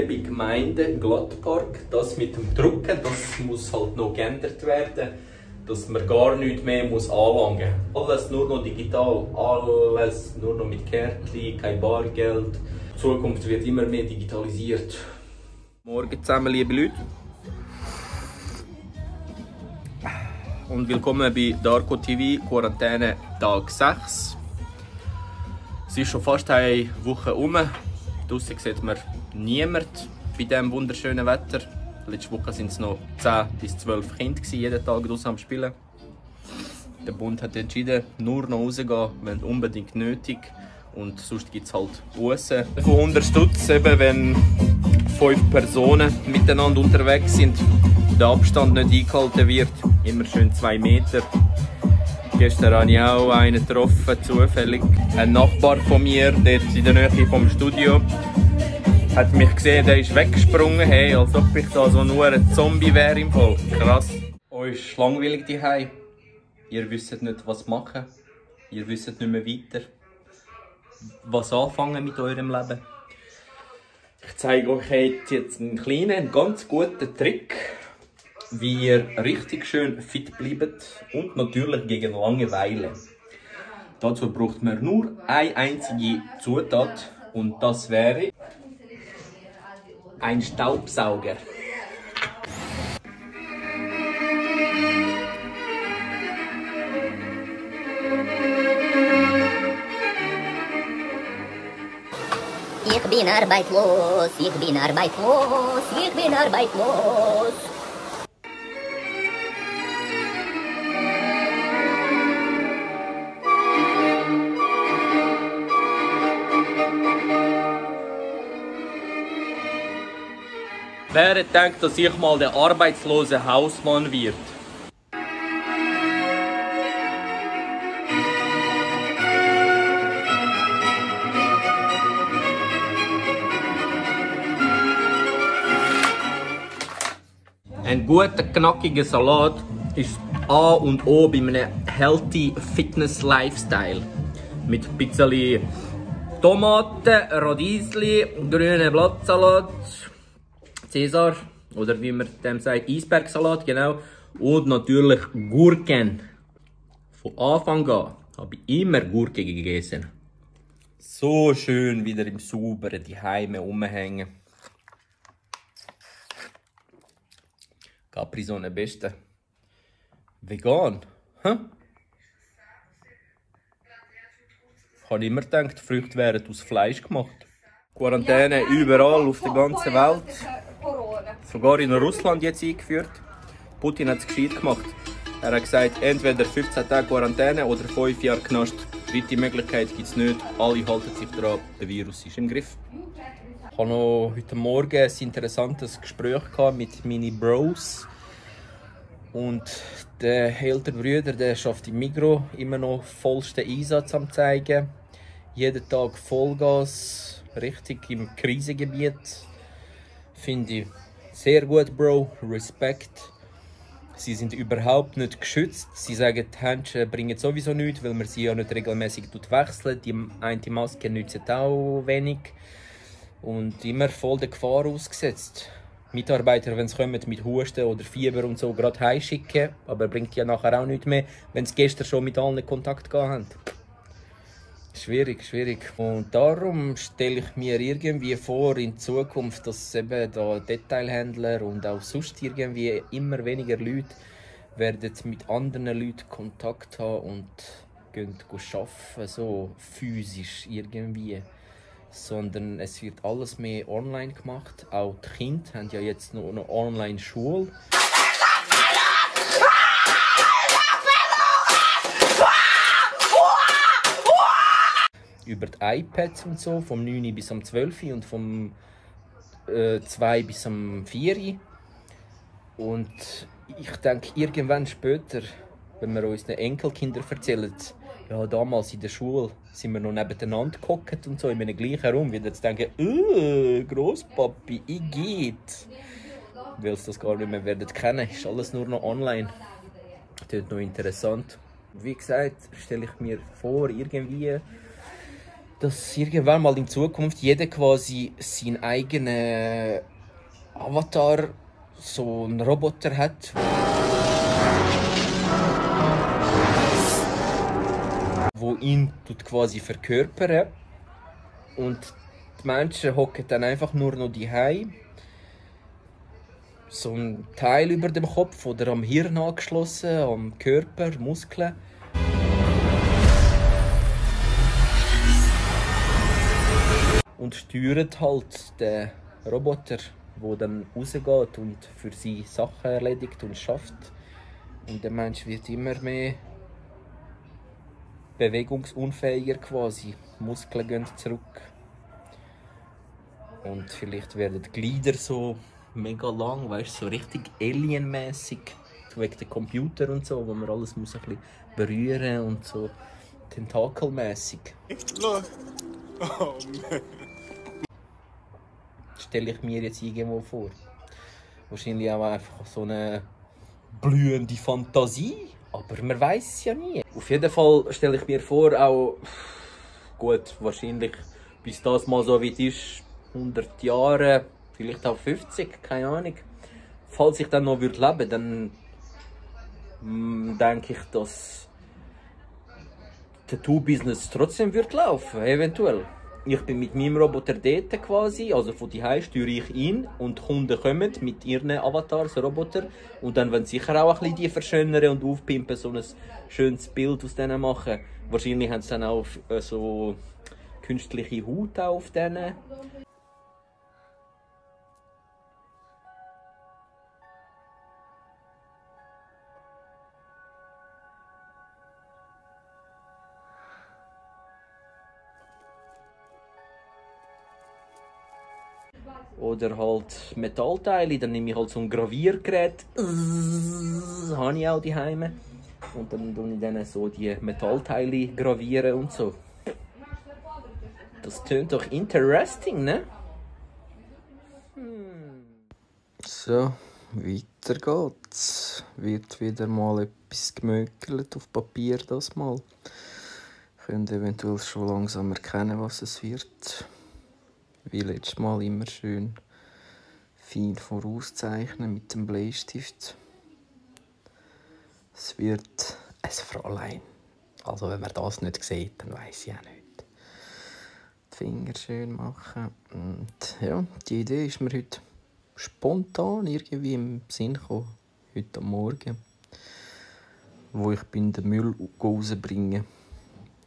bei Gemeinde Glattpark. Das mit dem Drucken, das muss halt noch geändert werden, dass man gar nichts mehr muss anlangen muss. Alles nur noch digital, alles nur noch mit Kärtchen, kein Bargeld. Die Zukunft wird immer mehr digitalisiert. Morgen zusammen, liebe Leute. Und willkommen bei Darko TV, Quarantäne Tag 6. Es ist schon fast eine Woche um. Draussen sieht man niemand bei diesem wunderschönen Wetter. Letzte Woche waren es noch 10 bis 12 Kinder, jeden Tag draussen am Spielen. Der Bund hat entschieden, nur noch rausgehen, wenn unbedingt nötig. Und sonst gibt es halt Bussen von 100 Stutz, eben wenn 5 Personen miteinander unterwegs sind. Der Abstand nicht eingehalten wird, immer schön 2 Meter. Gestern habe ich auch einen getroffen, zufällig. Ein Nachbar von mir, dort in der Nähe vom Studio, hat mich gesehen, der ist weggesprungen, hey, als ob ich da so nur ein Zombie wäre im Fall. Krass. Euch ist langweilig daheim. Ihr wisst nicht, was machen. Ihr wisst nicht mehr weiter. Was anfangen mit eurem Leben. Ich zeige euch jetzt einen kleinen, ganz guten Trick, wie ihr richtig schön fit bleibt und natürlich gegen Langeweile. Dazu braucht man nur eine einzige Zutat und das wäre ein Staubsauger. Ich bin arbeitslos, ich bin arbeitslos, ich bin arbeitslos. Wer denkt, dass ich mal der arbeitslose Hausmann wird? Ein guter, knackiger Salat ist A und O bei einem Healthy Fitness Lifestyle. Mit ein bisschen Tomaten, Radiesli, grünen Blattsalat, Cäsar, oder wie man dem sagt, Eisbergsalat, genau. Und natürlich Gurken. Von Anfang an habe ich immer Gurken gegessen. So schön wieder im Sauberen die Heime rumhängen. Capri-Sonne beste. Vegan. Hä? Ich habe immer gedacht, Früchte wären aus Fleisch gemacht. Quarantäne überall auf der ganzen Welt. Sogar in Russland jetzt eingeführt. Putin hat es gescheit gemacht. Er hat gesagt, entweder 15 Tage Quarantäne oder 5 Jahre Knast. Dritte Möglichkeit gibt es nicht. Alle halten sich daran, der Virus ist im Griff. Ich hatte noch heute Morgen ein interessantes Gespräch mit meinen Bros. Und der ältere Bruder, der schafft im Migros immer noch vollsten Einsatz am zeigen. Jeden Tag Vollgas, richtig im Krisengebiet. Finde ich sehr gut, Bro. Respekt. Sie sind überhaupt nicht geschützt. Sie sagen, die Handschuhe bringen sowieso nichts, weil man sie ja nicht regelmäßig wechseln. Die eine Maske nützt auch wenig. Und immer voll der Gefahr ausgesetzt. Mitarbeiter, wenn sie kommen mit Husten oder Fieber und so, gerade heimschicken. Aber bringt ja nachher auch nichts mehr, wenn sie gestern schon mit allen Kontakt gehabt haben. Schwierig, schwierig. Und darum stelle ich mir irgendwie vor in Zukunft, dass eben da Detailhändler und auch sonst irgendwie immer weniger Leute werden mit anderen Leuten Kontakt haben und gehen arbeiten, so physisch irgendwie. Sondern es wird alles mehr online gemacht. Auch die Kinder haben ja jetzt noch eine Online-Schule. Über die iPads und so, vom 9 bis am 12 und vom 2 bis am 4. Und ich denke, irgendwann später, wenn wir unseren Enkelkindern erzählen, ja, damals in der Schule sind wir noch nebeneinander gehockt und so, in einem gleichen Raum, wieder zu denken, Grosspapi, ich geht. Weil sie das gar nicht mehr werden kennen, ist alles nur noch online. Das ist noch interessant. Wie gesagt, stelle ich mir vor, irgendwie, dass irgendwann mal in Zukunft jeder quasi seinen eigenen Avatar, so einen Roboter hat. Wo ihn quasi verkörpern. Und die Menschen hocken dann einfach nur noch daheim. So ein Teil über dem Kopf oder am Hirn angeschlossen, am Körper, Muskeln. Und steuert halt den Roboter, der dann rausgeht und für sie Sachen erledigt und schafft. Und der Mensch wird immer mehr bewegungsunfähiger quasi. Die Muskeln gehen zurück. Und vielleicht werden die Glieder so mega lang, weißt du, so richtig alienmäßig. Wegen der Computer und so, wo man alles muss ein bisschen berühren und so tentakelmäßig. Look. Oh man. Stelle ich mir jetzt irgendwo vor. Wahrscheinlich auch einfach so eine blühende Fantasie, aber man weiß es ja nie. Auf jeden Fall stelle ich mir vor, auch gut, wahrscheinlich bis das mal so weit ist, 100 Jahre, vielleicht auch 50, keine Ahnung. Falls ich dann noch leben würde, dann denke ich, dass das Tattoo-Business trotzdem wird laufen, eventuell. Ich bin mit meinem Roboter dort quasi, also von daheim steuere ich ihn und die Kunden kommen mit ihren Avatars, Roboter. Und dann wollen sicher auch ein bisschen die verschönern und aufpimpen, so ein schönes Bild aus denen machen. Wahrscheinlich haben sie dann auch so künstliche Haut auf denen. Oder halt Metallteile, dann nehme ich halt so ein Graviergerät, habe ich auch daheim. Und dann tue ich dann so die Metallteile gravieren und so. Das tönt doch interesting, ne? So, weiter geht's. Wird wieder mal etwas gemökelt auf Papier das Mal. Könnt eventuell schon langsam erkennen, was es wird. Wie letztes Mal immer schön fein vorauszeichnen mit dem Bleistift. Es wird ein Fräulein. Also wenn man das nicht sieht, dann weiss ich auch nicht. Die Finger schön machen. Und ja, die Idee ist mir heute spontan irgendwie im Sinn gekommen. Heute am Morgen. Wo ich bin den Müll rausbringen,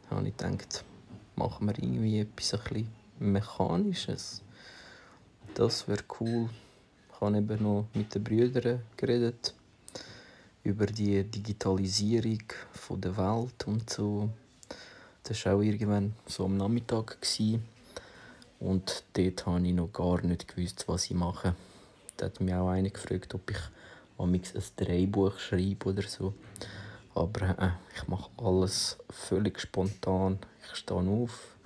habe ich gedacht, machen wir irgendwie etwas ein bisschen Mechanisches. Das wäre cool. Ich habe eben noch mit den Brüdern geredet über die Digitalisierung der Welt und so. Das war auch irgendwann so am Nachmittag. Und dort habe ich noch gar nicht gewusst, was ich mache. Da hat mich auch einer gefragt, ob ich ein Drehbuch schreibe oder so. Aber ich mache alles völlig spontan. Ich stehe auf.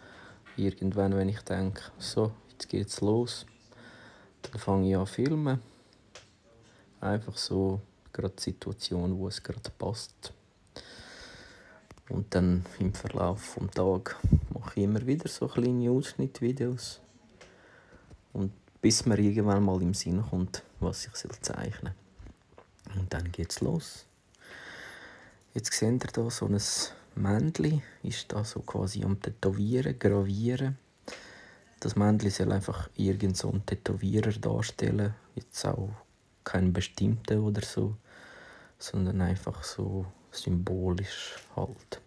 Irgendwann, wenn ich denke, so, jetzt geht's los, dann fange ich an zu filmen. Einfach so, gerade die Situation, wo es gerade passt. Und dann im Verlauf des Tages mache ich immer wieder so kleine Ausschnittvideos. Und bis mir irgendwann mal im Sinn kommt, was ich zeichnen soll. Und dann geht's los. Jetzt seht ihr hier so ein Männchen, ist da so quasi am Tätowieren, Gravieren. Das Männchen soll einfach irgend so einen Tätowierer darstellen. Jetzt auch keinen bestimmten oder so, sondern einfach so symbolisch halt.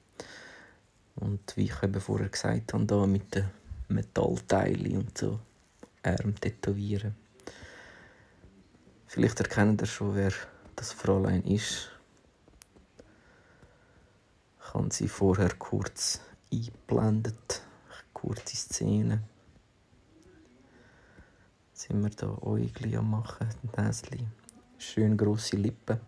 Und wie ich eben vorher gesagt habe, da mit den Metallteilen und so Arm tätowieren. Vielleicht erkennt ihr schon, wer das Fräulein ist. Ich habe sie vorher kurz eingeblendet. Kurze Szene. Jetzt sind wir hier Äugli am machen, Näschen. Schön grosse Lippen.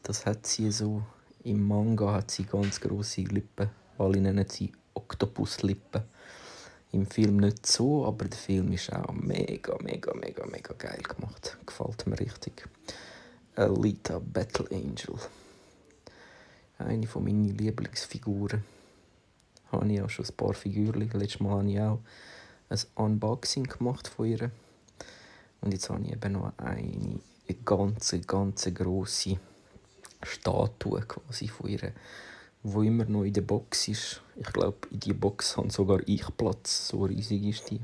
Das hat sie so. Im Manga hat sie ganz grosse Lippen. Alle nennen sie Oktopuslippen. Im Film nicht so, aber der Film ist auch mega geil gemacht. Gefällt mir richtig. Alita Battle Angel. Eine von meinen Lieblingsfiguren. habe ich auch schon ein paar Figürchen. Letztes Mal habe ich auch ein Unboxing gemacht von ihr. Und jetzt habe ich eben noch eine ganz grosse Statue quasi von ihr, die immer noch in der Box ist. Ich glaube, in dieser Box habe sogar ich Platz, so riesig ist die.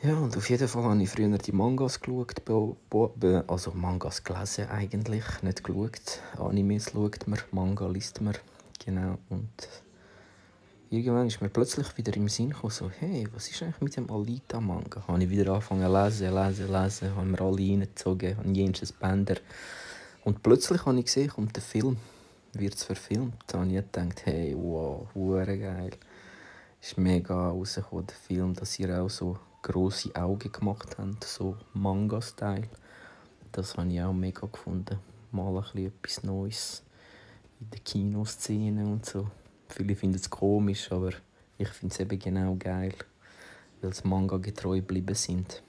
Ja, und auf jeden Fall habe ich früher die Mangas geschaut, also Mangas gelesen eigentlich, nicht geschaut. Animes schaut man, Manga liest man, genau. Und irgendwann ist mir plötzlich wieder im Sinn gekommen, so, hey, was ist eigentlich mit dem Alita-Manga? Habe ich wieder angefangen zu lesen, habe mir alle reingezogen, habe jenes Bänder. Und plötzlich habe ich gesehen, kommt der Film, wird es verfilmt. Da habe ich gedacht, hey, wow, hure geil. Ist mega rausgekommen, der Film, dass ihr auch so grosse Augen gemacht habt, so Manga-Style. Das habe ich auch mega gefunden. Mal ein bisschen etwas Neues in der Kinoszene und so. Viele finden es komisch, aber ich finde es eben genau geil, weil sie Manga getreu geblieben sind.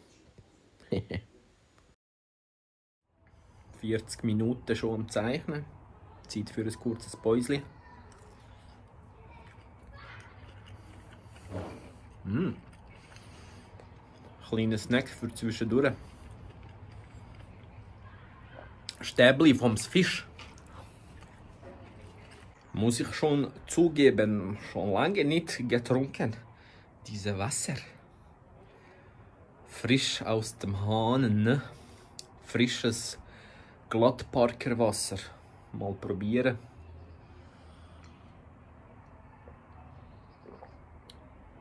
40 Minuten schon am Zeichnen. Zeit für ein kurzes Päuschen. Kleiner Snack für zwischendurch. Stäbli vom Fisch. Muss ich schon zugeben, schon lange nicht getrunken. Dieses Wasser. Frisch aus dem Hahn, ne? Frisches Glattparker Wasser. Mal probieren.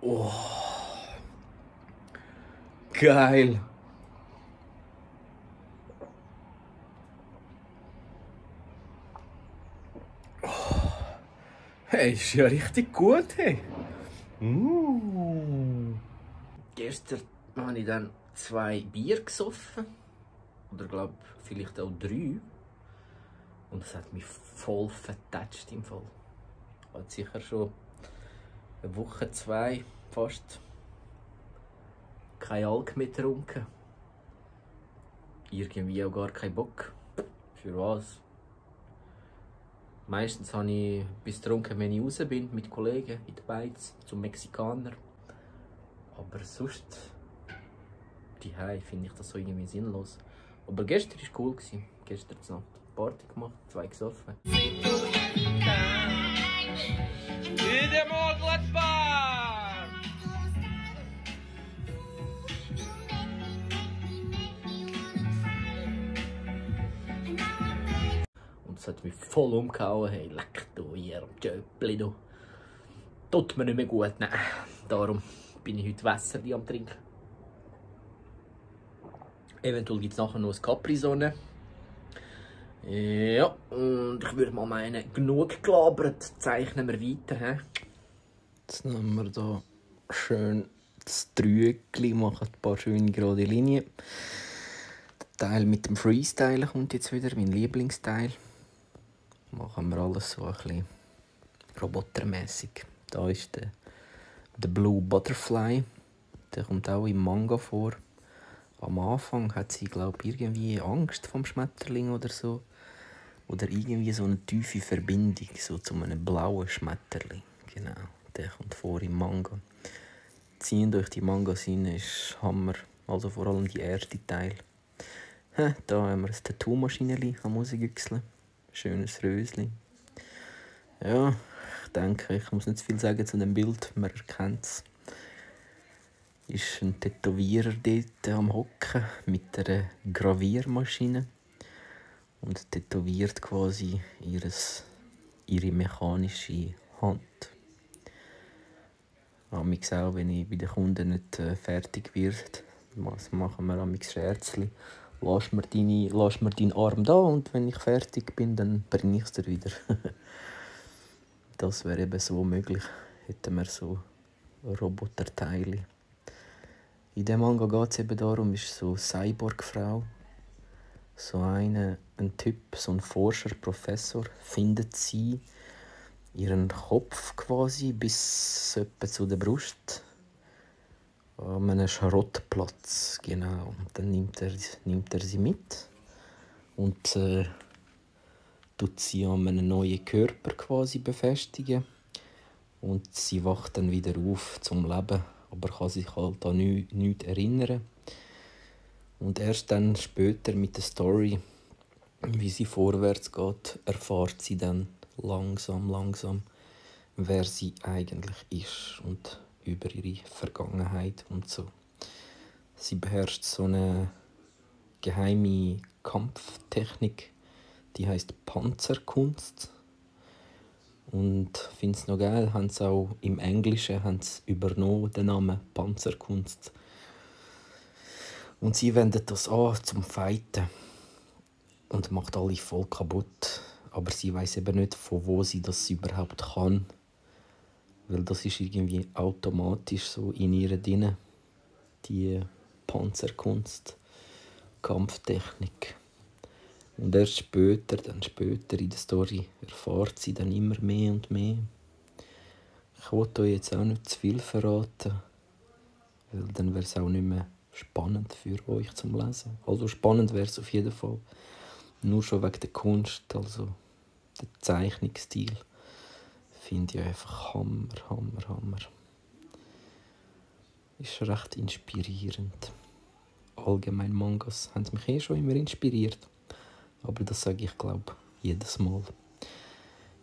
Oh. Geil. Oh. Hey, ist ja richtig gut, hey. Gestern habe ich dann 2 Bier gesoffen. Oder glaube vielleicht auch 3. Und das hat mich voll vertatscht im Fall. Hat sicher schon eine Woche, 2 fast kein Alk mehr getrunken. Irgendwie auch gar keinen Bock. Für was? Meistens habe ich bis getrunken, wenn ich raus bin mit Kollegen in der Beiz zum Mexikaner. Aber sonst daheim finde ich das so irgendwie sinnlos. Aber gestern war cool. Gestern Nacht Party gemacht, 2 gesoffen. Und das hat mich voll umgehauen. Hey, leck du, ihr Jöppli, du. Tut mir nicht mehr gut, nein. Darum bin ich heute Wasser am Trinken. Eventuell gibt es nachher noch ein Capri-Sonne. Ja, und ich würde mal meinen, genug gelabert, zeichnen wir weiter. He? Jetzt nehmen wir hier schön das Dreieckli, machen ein paar schöne gerade Linien. Der Teil mit dem Freestyle kommt jetzt wieder, mein Lieblingsteil. Machen wir alles so ein bisschen robotermäßig. Da ist der Blue Butterfly, der kommt auch im Manga vor. Am Anfang hat sie, glaube ich, irgendwie Angst vom Schmetterling oder so. Oder irgendwie so eine tiefe Verbindung so zu einem blauen Schmetterling. Genau, der kommt vor im Manga. Zieht euch die Mangas rein, ist Hammer. Also vor allem die erste Teil. Da haben wir ein Tattoo-Maschinchen am Rausgüchseln. Schönes Rösli. Ja, ich denke, ich muss nicht zu viel sagen zu dem Bild. Man erkennt es. Ist ein Tätowierer dort am Hocken mit einer Graviermaschine und tätowiert quasi ihre mechanische Hand. Amix auch, wenn ich bei den Kunden nicht fertig wird, machen wir amix Scherzli. Lass mir deinen Arm da und wenn ich fertig bin, dann bringe ich es dir wieder. Das wäre eben so möglich. Hätten wir so Roboterteile. In dem Manga geht es eben darum, ist so eine Cyborg-Frau. So ein Typ, so ein Forscher, Professor, findet sie ihren Kopf quasi bis etwa zu der Brust. An einem Schrottplatz, genau. Und dann nimmt er sie mit und tut sie an einem neuen Körper quasi befestigen. Und sie wacht dann wieder auf zum Leben, aber kann sich halt an nichts erinnern. Und erst dann später mit der Story, wie sie vorwärts geht, erfährt sie dann langsam, wer sie eigentlich ist und über ihre Vergangenheit und so. Sie beherrscht so eine geheime Kampftechnik, die heißt Panzerkunst. Und ich finde es noch geil, haben sie auch im Englischen übernommen, den Namen Panzerkunst. Und sie wendet das an zum Fighten und macht alle voll kaputt. Aber sie weiß eben nicht, von wo sie das überhaupt kann. Weil das ist irgendwie automatisch so in ihr drin, die Panzerkunst, Kampftechnik. Und erst später in der Story erfährt sie dann immer mehr und mehr. Ich wollte euch jetzt auch nicht zu viel verraten, weil dann wäre es auch nicht mehr spannend für euch zum Lesen. Also spannend wäre es auf jeden Fall. Nur schon wegen der Kunst, also der Zeichnungsstil, finde ich einfach Hammer. Ist recht inspirierend. Allgemein Mangas haben mich schon immer inspiriert. Aber das sage ich, glaube jedes Mal.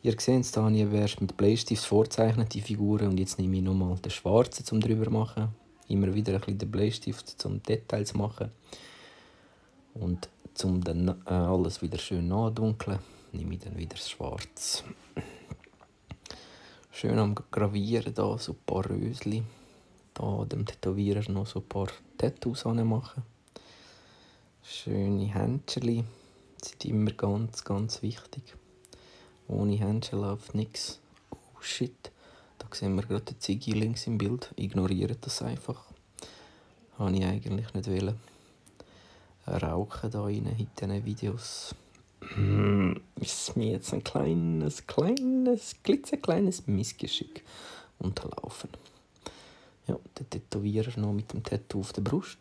Ihr seht, da habe ich erst mit Bleistift vorzeichnete Figuren und jetzt nehme ich nochmal den schwarzen zum drüber machen. Immer wieder ein bisschen den Bleistift zum Details zu machen. Und um dann alles wieder schön nachdunkeln, nehme ich dann wieder das Schwarz. Schön am Gravieren da, so ein paar Rösli. Da dem Tätowierer noch so ein paar Tattoos machen. Schöne Händchen. Das ist immer ganz wichtig. Ohne Händchen läuft nichts. Oh shit, da sehen wir gerade den Ziggy links im Bild. Ignoriert das einfach. Habe ich eigentlich nicht wollen. Rauchen da rein in diesen Videos. Ist mir jetzt ein klitzekleines Missgeschick unterlaufen. Ja, der Tätowierer noch mit dem Tattoo auf der Brust.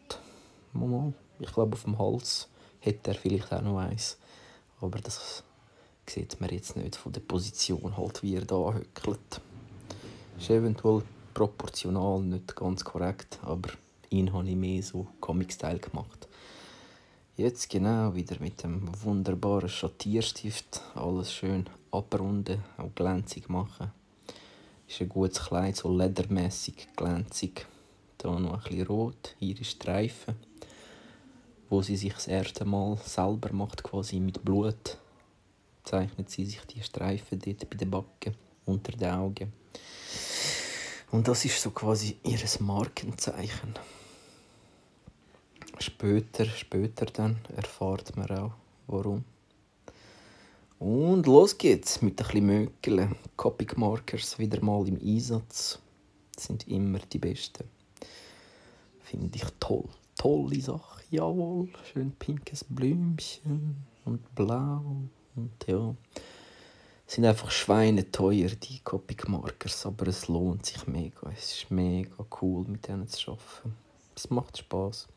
Mal. Ich glaube, auf dem Hals hätte er vielleicht auch noch eins. Aber das sieht man jetzt nicht von der Position, halt, wie er da hückelt. Ist eventuell proportional nicht ganz korrekt, aber ihn habe ich mehr so Comic-Style gemacht. Jetzt genau wieder mit dem wunderbaren Schattierstift alles schön abrunden, auch glänzig machen. Ist ein gutes Kleid, so ledermässig glänzig. Hier noch ein bisschen rot, hier ist Streifen, wo sie sich das erste Mal selber macht, quasi mit Blut. Zeichnet sie sich die Streifen dort bei den Backen, unter den Augen. Und das ist so quasi ihr Markenzeichen. Später dann erfahrt man auch, warum. Und los geht's mit ein bisschen Mökeln. Copic Markers wieder mal im Einsatz. Das sind immer die besten. Finde ich toll. Tolle Sache, jawohl. Schön pinkes Blümchen und blau. Und ja, sind einfach schweineteuer, die Copic Markers, aber es lohnt sich mega. Es ist mega cool, mit denen zu arbeiten. Es macht Spass.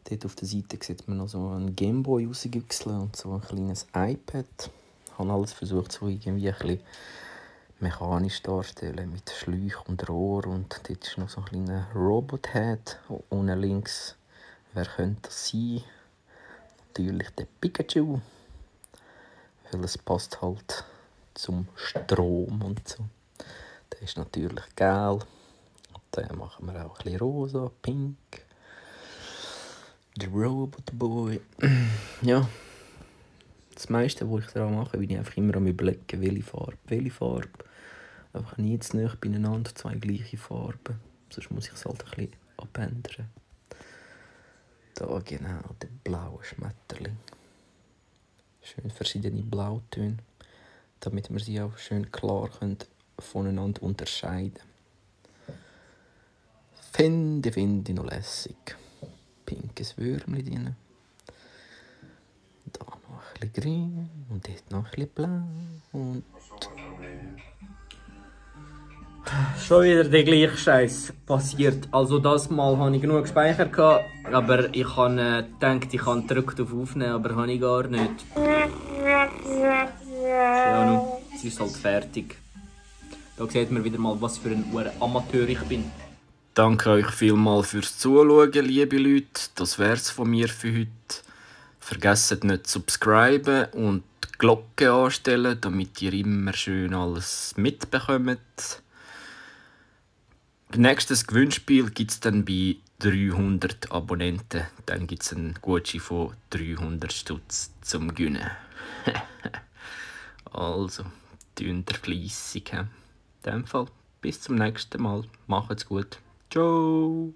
Dort auf der Seite sieht man noch so einen Gameboy rausgewechselt und so ein kleines iPad. Ich habe alles versucht, so irgendwie ein bisschen mechanisch darzustellen, mit Schläuchen und Rohr. Und dort ist noch so ein kleiner Robot-Head. Unten links, wer könnte das sein? Natürlich der Pikachu. Weil es passt halt zum Strom und so. Der ist natürlich gelb. Und den machen wir auch ein bisschen rosa, pink. Der Robot Boy. Ja. Das meiste, was ich daran mache, bin ich einfach immer am Überlegen, welche Farbe. Einfach nie zu nahe beieinander, zwei gleiche Farben. Sonst muss ich es halt ein bisschen abändern. Da genau, der blaue Schmetterling. Schön verschiedene Blautöne, damit wir sie auch schön klar voneinander unterscheiden können. Finde ich noch lässig. Pinkes Würmchen drin. Da noch ein bisschen grün und dort noch ein bisschen blau. Und schon wieder der gleiche Scheiß passiert. Also das Mal hatte ich genug gespeichert, aber ich habe gedacht, ich kann gedrückt auf Aufnehmen, aber habe ich gar nicht. Ja, nun, es ist halt fertig. Da sieht man wieder mal, was für ein Amateur ich bin. Danke euch vielmals fürs Zuschauen, liebe Leute. Das wär's von mir für heute. Vergesst nicht zu subscriben und die Glocke anstellen, damit ihr immer schön alles mitbekommt. Nächstes Gewinnspiel gibt es dann bei 300 Abonnenten. Dann gibt es einen Gutschein von 300 Stutz zum Gewinnen. Also, tünt ihr fleissig. In dem Fall, bis zum nächsten Mal. Macht's gut. Ciao.